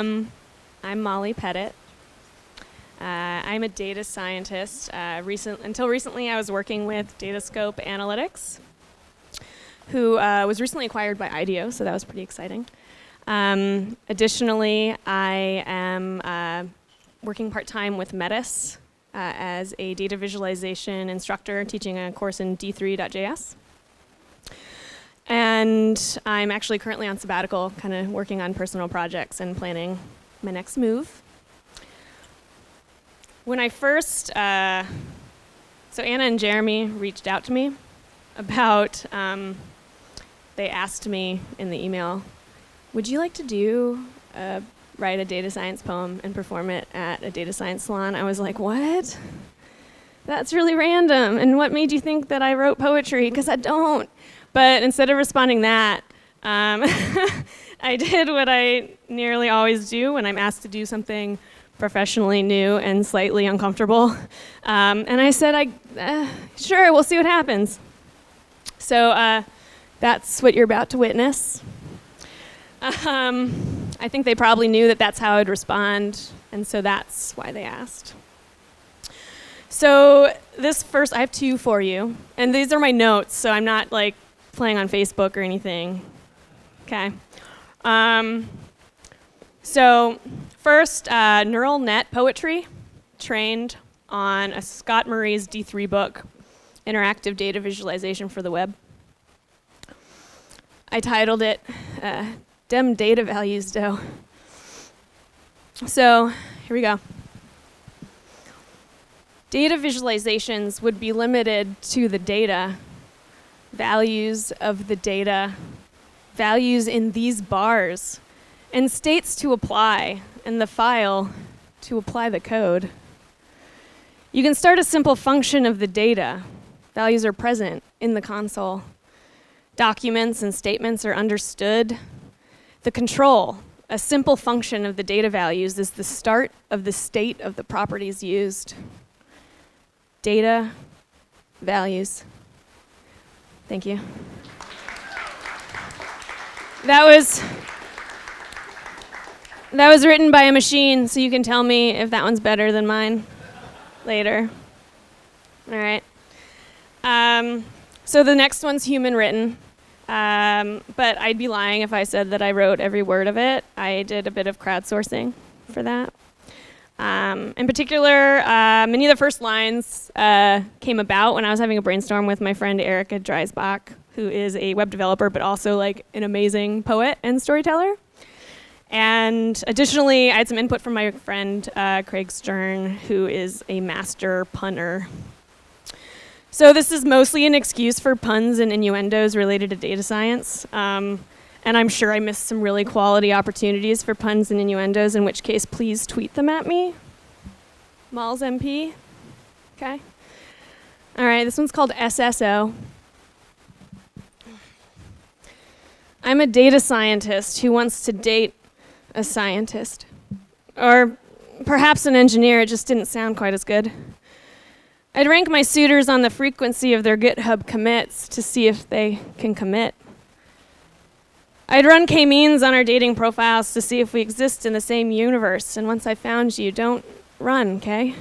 I'm Mollie Pettit. I'm a data scientist. Until recently, I was working with Datascope Analytics, who was recently acquired by IDEO, so that was pretty exciting. Additionally, I am working part-time with Metis as a data visualization instructor teaching a course in D3.js. And I'm actually currently on sabbatical, kind of working on personal projects and planning my next move. When I first, so Anna and Jeremy reached out to me about, they asked me in the email, would you like to write a data science poem and perform it at a data science salon? I was like, what? That's really random. And what made you think that I wrote poetry? Because I don't. But instead of responding that, I did what I nearly always do when I'm asked to do something professionally new and slightly uncomfortable. And I said, sure, we'll see what happens. So that's what you're about to witness. I think they probably knew that that's how I'd respond, and so that's why they asked. So this first, I have two for you, and these are my notes, so I'm not like playing on Facebook or anything. Okay. So first, neural net poetry, trained on a Scott Murray's D3 book, Interactive Data Visualization for the Web. I titled it, Dem Data Values, though. So here we go. Data visualizations would be limited to the data, values of the data, values in these bars, and states to apply, and the file to apply the code. You can start a simple function of the data. Values are present in the console. Documents and statements are understood. The control, a simple function of the data values, is the start of the state of the properties used. Data, values. Thank you. That was written by a machine, so you can tell me if that one's better than mine later. All right. So the next one's human written, but I'd be lying if I said that I wrote every word of it. I did a bit of crowdsourcing for that. In particular, many of the first lines came about when I was having a brainstorm with my friend Erica Dreisbach, who is a web developer, but also like an amazing poet and storyteller. And additionally, I had some input from my friend Craig Stern, who is a master punner. So this is mostly an excuse for puns and innuendos related to data science. And I'm sure I missed some really quality opportunities for puns and innuendos, in which case, please tweet them at me. Malls MP. Okay. All right, this one's called SSO. I'm a data scientist who wants to date a scientist. Or perhaps an engineer, it just didn't sound quite as good. I'd rank my suitors on the frequency of their GitHub commits to see if they can commit. I'd run k-means on our dating profiles to see if we exist in the same universe, and once I found you, don't run, okay?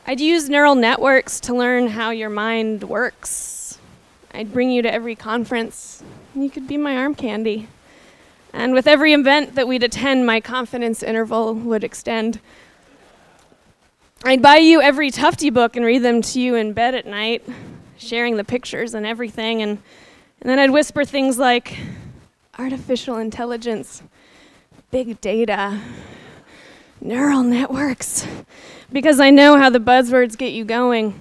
I'd use neural networks to learn how your mind works. I'd bring you to every conference. You could be my arm candy. And with every event that we'd attend, my confidence interval would extend. I'd buy you every Tufty book and read them to you in bed at night, sharing the pictures and everything, and then I'd whisper things like artificial intelligence, big data, neural networks, because I know how the buzzwords get you going.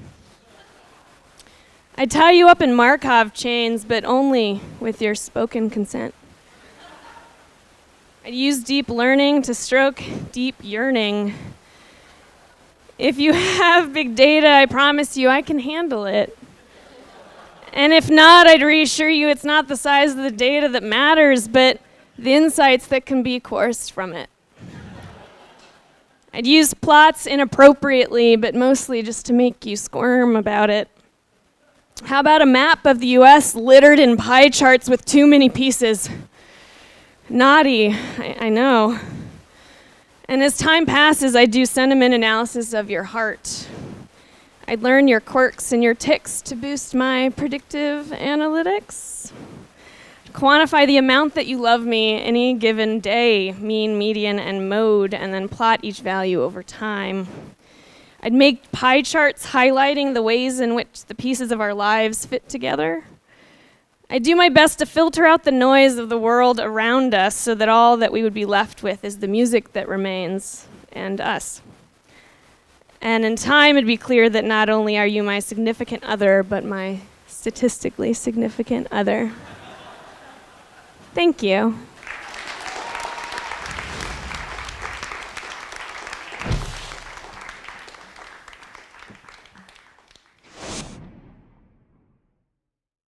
I'd tie you up in Markov chains, but only with your spoken consent. I'd use deep learning to stroke deep yearning. If you have big data, I promise you I can handle it. And if not, I'd reassure you it's not the size of the data that matters, but the insights that can be coursed from it. I'd use plots inappropriately, but mostly just to make you squirm about it. How about a map of the US littered in pie charts with too many pieces? Naughty, I know. And as time passes, I do sentiment analysis of your heart. I'd learn your quirks and your tics to boost my predictive analytics. Quantify the amount that you love me any given day, mean, median, and mode, and then plot each value over time. I'd make pie charts highlighting the ways in which the pieces of our lives fit together. I do my best to filter out the noise of the world around us so that all that we would be left with is the music that remains and us. And in time, it'd be clear that not only are you my significant other, but my statistically significant other. Thank you.